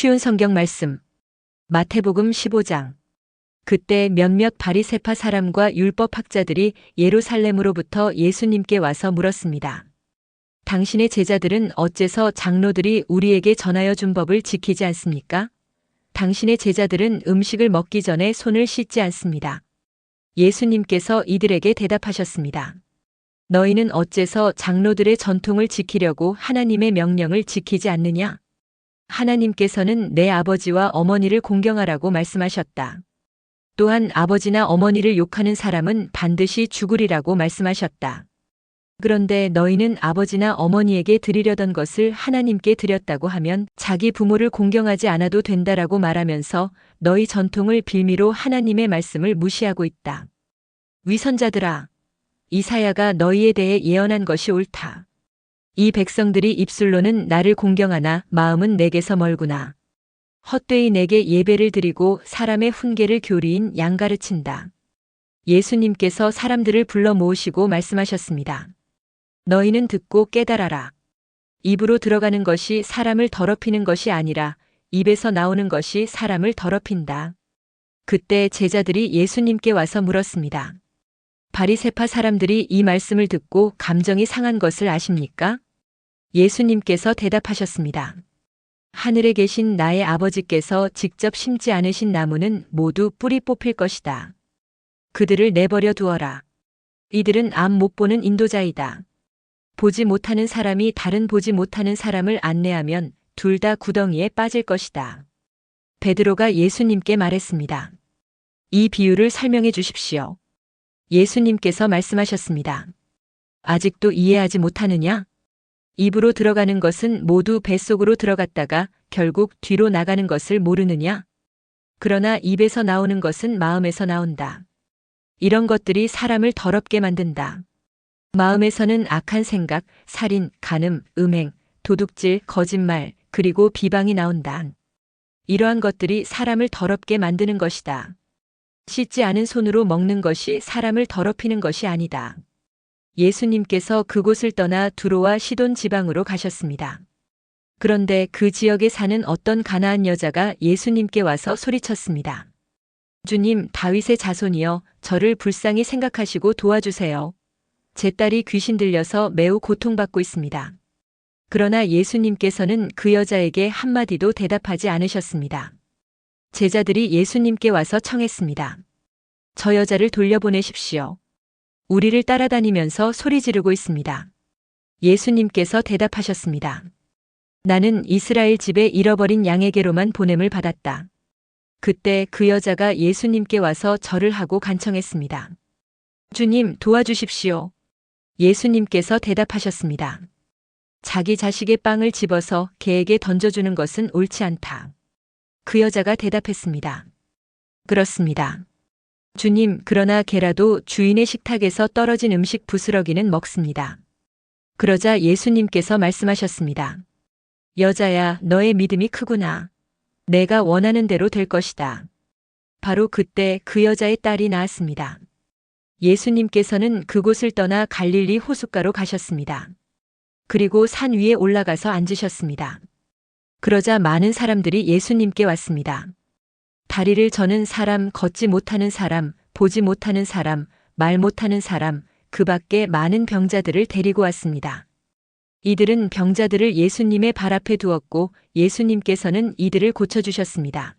쉬운 성경 말씀. 마태복음 15장. 그때 몇몇 바리새파 사람과 율법학자들이 예루살렘으로부터 예수님께 와서 물었습니다. 당신의 제자들은 어째서 장로들이 우리에게 전하여 준 법을 지키지 않습니까? 당신의 제자들은 음식을 먹기 전에 손을 씻지 않습니다. 예수님께서 이들에게 대답하셨습니다. 너희는 어째서 장로들의 전통을 지키려고 하나님의 명령을 지키지 않느냐? 하나님께서는 내 아버지와 어머니를 공경하라고 말씀하셨다. 또한 아버지나 어머니를 욕하는 사람은 반드시 죽으리라고 말씀하셨다. 그런데 너희는 아버지나 어머니에게 드리려던 것을 하나님께 드렸다고 하면 자기 부모를 공경하지 않아도 된다라고 말하면서 너희 전통을 빌미로 하나님의 말씀을 무시하고 있다. 위선자들아, 이사야가 너희에 대해 예언한 것이 옳다. 이 백성들이 입술로는 나를 공경하나 마음은 내게서 멀구나. 헛되이 내게 예배를 드리고 사람의 훈계를 교리인 양가르친다. 예수님께서 사람들을 불러 모으시고 말씀하셨습니다. 너희는 듣고 깨달아라. 입으로 들어가는 것이 사람을 더럽히는 것이 아니라 입에서 나오는 것이 사람을 더럽힌다. 그때 제자들이 예수님께 와서 물었습니다. 바리새파 사람들이 이 말씀을 듣고 감정이 상한 것을 아십니까? 예수님께서 대답하셨습니다. 하늘에 계신 나의 아버지께서 직접 심지 않으신 나무는 모두 뿌리 뽑힐 것이다. 그들을 내버려 두어라. 이들은 앞 못 보는 인도자이다. 보지 못하는 사람이 다른 보지 못하는 사람을 안내하면 둘 다 구덩이에 빠질 것이다. 베드로가 예수님께 말했습니다. 이 비유를 설명해 주십시오. 예수님께서 말씀하셨습니다. 아직도 이해하지 못하느냐? 입으로 들어가는 것은 모두 뱃속으로 들어갔다가 결국 뒤로 나가는 것을 모르느냐? 그러나 입에서 나오는 것은 마음에서 나온다. 이런 것들이 사람을 더럽게 만든다. 마음에서는 악한 생각, 살인, 간음, 음행, 도둑질, 거짓말, 그리고 비방이 나온다. 이러한 것들이 사람을 더럽게 만드는 것이다. 씻지 않은 손으로 먹는 것이 사람을 더럽히는 것이 아니다. 예수님께서 그곳을 떠나 두로와 시돈 지방으로 가셨습니다. 그런데 그 지역에 사는 어떤 가나안 여자가 예수님께 와서 소리쳤습니다. 주님, 다윗의 자손이여, 저를 불쌍히 생각하시고 도와주세요. 제 딸이 귀신 들려서 매우 고통받고 있습니다. 그러나 예수님께서는 그 여자에게 한마디도 대답하지 않으셨습니다. 제자들이 예수님께 와서 청했습니다. 저 여자를 돌려보내십시오. 우리를 따라다니면서 소리 지르고 있습니다. 예수님께서 대답하셨습니다. 나는 이스라엘 집에 잃어버린 양에게로만 보냄을 받았다. 그때 그 여자가 예수님께 와서 절을 하고 간청했습니다. 주님, 도와주십시오. 예수님께서 대답하셨습니다. 자기 자식의 빵을 집어서 개에게 던져주는 것은 옳지 않다. 그 여자가 대답했습니다. 그렇습니다. 주님, 그러나 개라도 주인의 식탁에서 떨어진 음식 부스러기는 먹습니다. 그러자 예수님께서 말씀하셨습니다. 여자야, 너의 믿음이 크구나. 내가 원하는 대로 될 것이다. 바로 그때 그 여자의 딸이 나았습니다. 예수님께서는 그곳을 떠나 갈릴리 호숫가로 가셨습니다. 그리고 산 위에 올라가서 앉으셨습니다. 그러자 많은 사람들이 예수님께 왔습니다. 다리를 저는 사람, 걷지 못하는 사람, 보지 못하는 사람, 말 못하는 사람, 그 밖에 많은 병자들을 데리고 왔습니다. 이들은 병자들을 예수님의 발 앞에 두었고 예수님께서는 이들을 고쳐주셨습니다.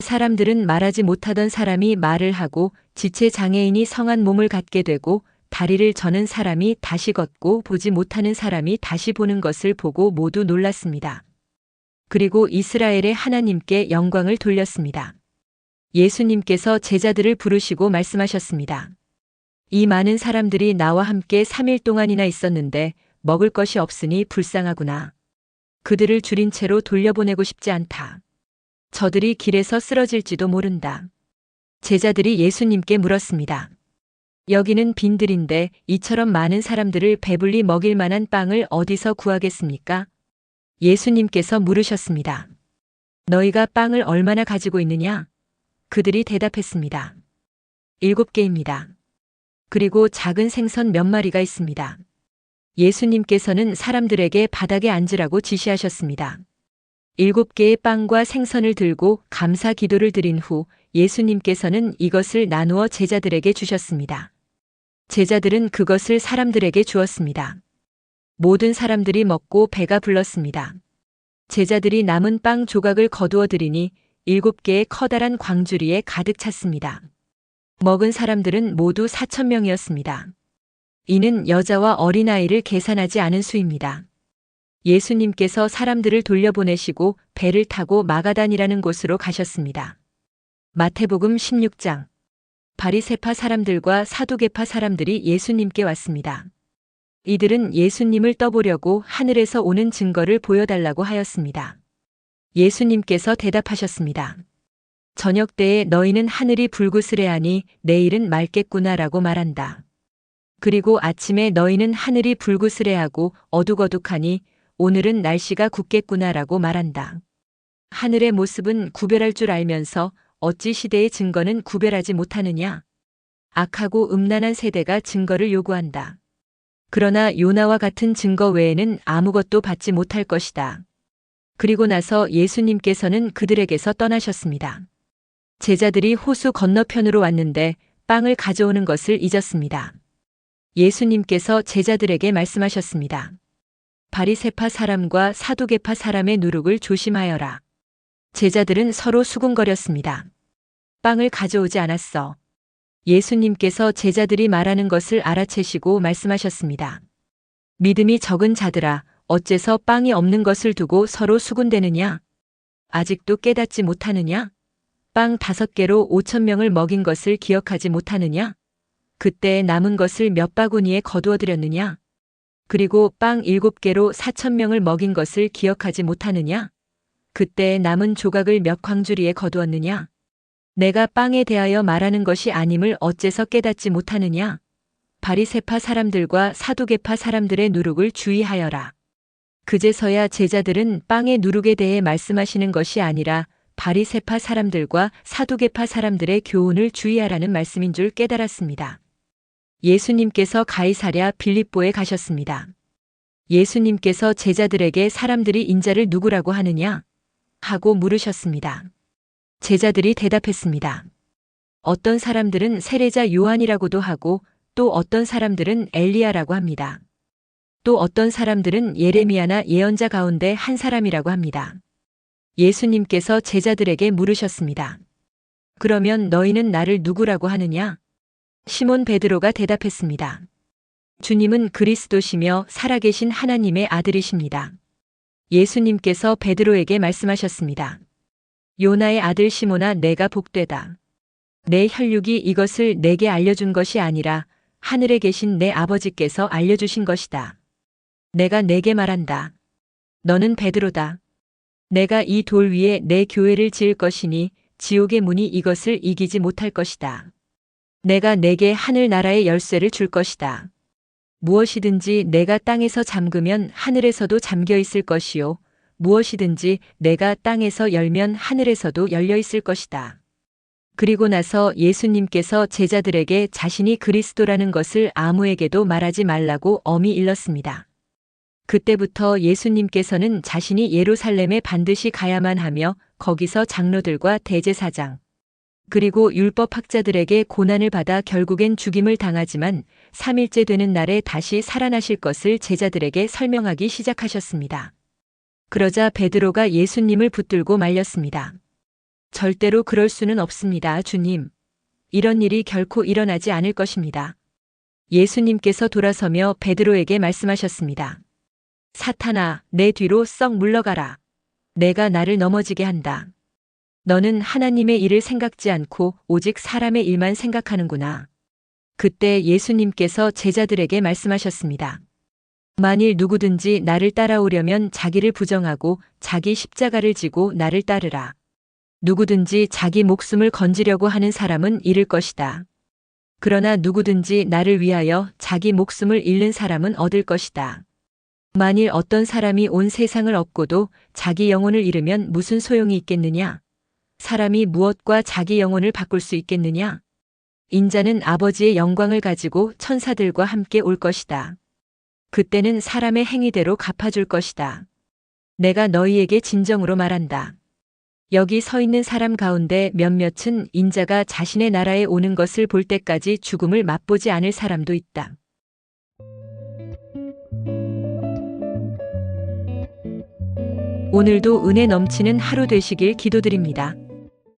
사람들은 말하지 못하던 사람이 말을 하고 지체 장애인이 성한 몸을 갖게 되고 다리를 저는 사람이 다시 걷고 보지 못하는 사람이 다시 보는 것을 보고 모두 놀랐습니다. 그리고 이스라엘의 하나님께 영광을 돌렸습니다. 예수님께서 제자들을 부르시고 말씀하셨습니다. 이 많은 사람들이 나와 함께 3일 동안이나 있었는데 먹을 것이 없으니 불쌍하구나. 그들을 줄인 채로 돌려보내고 싶지 않다. 저들이 길에서 쓰러질지도 모른다. 제자들이 예수님께 물었습니다. 여기는 빈들인데 이처럼 많은 사람들을 배불리 먹일 만한 빵을 어디서 구하겠습니까? 예수님께서 물으셨습니다. 너희가 빵을 얼마나 가지고 있느냐? 그들이 대답했습니다. 7개입니다. 그리고 작은 생선 몇 마리가 있습니다. 예수님께서는 사람들에게 바닥에 앉으라고 지시하셨습니다. 7개의 빵과 생선을 들고 감사 기도를 드린 후 예수님께서는 이것을 나누어 제자들에게 주셨습니다. 제자들은 그것을 사람들에게 주었습니다. 모든 사람들이 먹고 배가 불렀습니다. 제자들이 남은 빵 조각을 거두어 드리니 7개의 커다란 광주리에 가득 찼습니다. 먹은 사람들은 모두 4,000명이었습니다. 이는 여자와 어린아이를 계산하지 않은 수입니다. 예수님께서 사람들을 돌려보내시고 배를 타고 마가단이라는 곳으로 가셨습니다. 마태복음 16장. 바리새파 사람들과 사두개파 사람들이 예수님께 왔습니다. 이들은 예수님을 떠보려고 하늘에서 오는 증거를 보여달라고 하였습니다. 예수님께서 대답하셨습니다. 저녁 때에 너희는 하늘이 불구스레하니 내일은 맑겠구나라고 말한다. 그리고 아침에 너희는 하늘이 불구스레하고 어둑어둑하니 오늘은 날씨가 굳겠구나라고 말한다. 하늘의 모습은 구별할 줄 알면서 어찌 시대의 증거는 구별하지 못하느냐? 악하고 음란한 세대가 증거를 요구한다. 그러나 요나와 같은 증거 외에는 아무것도 받지 못할 것이다. 그리고 나서 예수님께서는 그들에게서 떠나셨습니다. 제자들이 호수 건너편으로 왔는데 빵을 가져오는 것을 잊었습니다. 예수님께서 제자들에게 말씀하셨습니다. 바리새파 사람과 사두개파 사람의 누룩을 조심하여라. 제자들은 서로 수군거렸습니다. 빵을 가져오지 않았어. 예수님께서 제자들이 말하는 것을 알아채시고 말씀하셨습니다. 믿음이 적은 자들아, 어째서 빵이 없는 것을 두고 서로 수군대느냐? 아직도 깨닫지 못하느냐? 빵 5개로 5,000명을 먹인 것을 기억하지 못하느냐? 그때 남은 것을 몇 바구니에 거두어 드렸느냐? 그리고 빵 7개로 4,000명을 먹인 것을 기억하지 못하느냐? 그때 남은 조각을 몇 광주리에 거두었느냐? 내가 빵에 대하여 말하는 것이 아님을 어째서 깨닫지 못하느냐? 바리새파 사람들과 사두개파 사람들의 누룩을 주의하여라. 그제서야 제자들은 빵의 누룩에 대해 말씀하시는 것이 아니라 바리새파 사람들과 사두개파 사람들의 교훈을 주의하라는 말씀인 줄 깨달았습니다. 예수님께서 가이사랴 빌립보에 가셨습니다. 예수님께서 제자들에게 사람들이 인자를 누구라고 하느냐? 하고 물으셨습니다. 제자들이 대답했습니다. 어떤 사람들은 세례자 요한이라고도 하고 또 어떤 사람들은 엘리야라고 합니다. 또 어떤 사람들은 예레미야나 예언자 가운데 한 사람이라고 합니다. 예수님께서 제자들에게 물으셨습니다. 그러면 너희는 나를 누구라고 하느냐? 시몬 베드로가 대답했습니다. 주님은 그리스도시며 살아계신 하나님의 아들이십니다. 예수님께서 베드로에게 말씀하셨습니다. 요나의 아들 시몬아, 내가 복되다. 내 혈육이 이것을 내게 알려준 것이 아니라 하늘에 계신 내 아버지께서 알려주신 것이다. 내가 내게 말한다. 너는 베드로다. 내가 이 돌 위에 내 교회를 지을 것이니 지옥의 문이 이것을 이기지 못할 것이다. 내가 내게 하늘나라의 열쇠를 줄 것이다. 무엇이든지 내가 땅에서 잠그면 하늘에서도 잠겨 있을 것이요. 무엇이든지 내가 땅에서 열면 하늘에서도 열려 있을 것이다. 그리고 나서 예수님께서 제자들에게 자신이 그리스도라는 것을 아무에게도 말하지 말라고 엄히 일렀습니다. 그때부터 예수님께서는 자신이 예루살렘에 반드시 가야만 하며 거기서 장로들과 대제사장 그리고 율법학자들에게 고난을 받아 결국엔 죽임을 당하지만 3일째 되는 날에 다시 살아나실 것을 제자들에게 설명하기 시작하셨습니다. 그러자 베드로가 예수님을 붙들고 말렸습니다. 절대로 그럴 수는 없습니다, 주님. 이런 일이 결코 일어나지 않을 것입니다. 예수님께서 돌아서며 베드로에게 말씀하셨습니다. 사탄아, 내 뒤로 썩 물러가라. 내가 나를 넘어지게 한다. 너는 하나님의 일을 생각지 않고 오직 사람의 일만 생각하는구나. 그때 예수님께서 제자들에게 말씀하셨습니다. 만일 누구든지 나를 따라오려면 자기를 부정하고 자기 십자가를 지고 나를 따르라. 누구든지 자기 목숨을 건지려고 하는 사람은 잃을 것이다. 그러나 누구든지 나를 위하여 자기 목숨을 잃는 사람은 얻을 것이다. 만일 어떤 사람이 온 세상을 얻고도 자기 영혼을 잃으면 무슨 소용이 있겠느냐? 사람이 무엇과 자기 영혼을 바꿀 수 있겠느냐? 인자는 아버지의 영광을 가지고 천사들과 함께 올 것이다. 그때는 사람의 행위대로 갚아줄 것이다. 내가 너희에게 진정으로 말한다. 여기 서 있는 사람 가운데 몇몇은 인자가 자신의 나라에 오는 것을 볼 때까지 죽음을 맛보지 않을 사람도 있다. 오늘도 은혜 넘치는 하루 되시길 기도드립니다.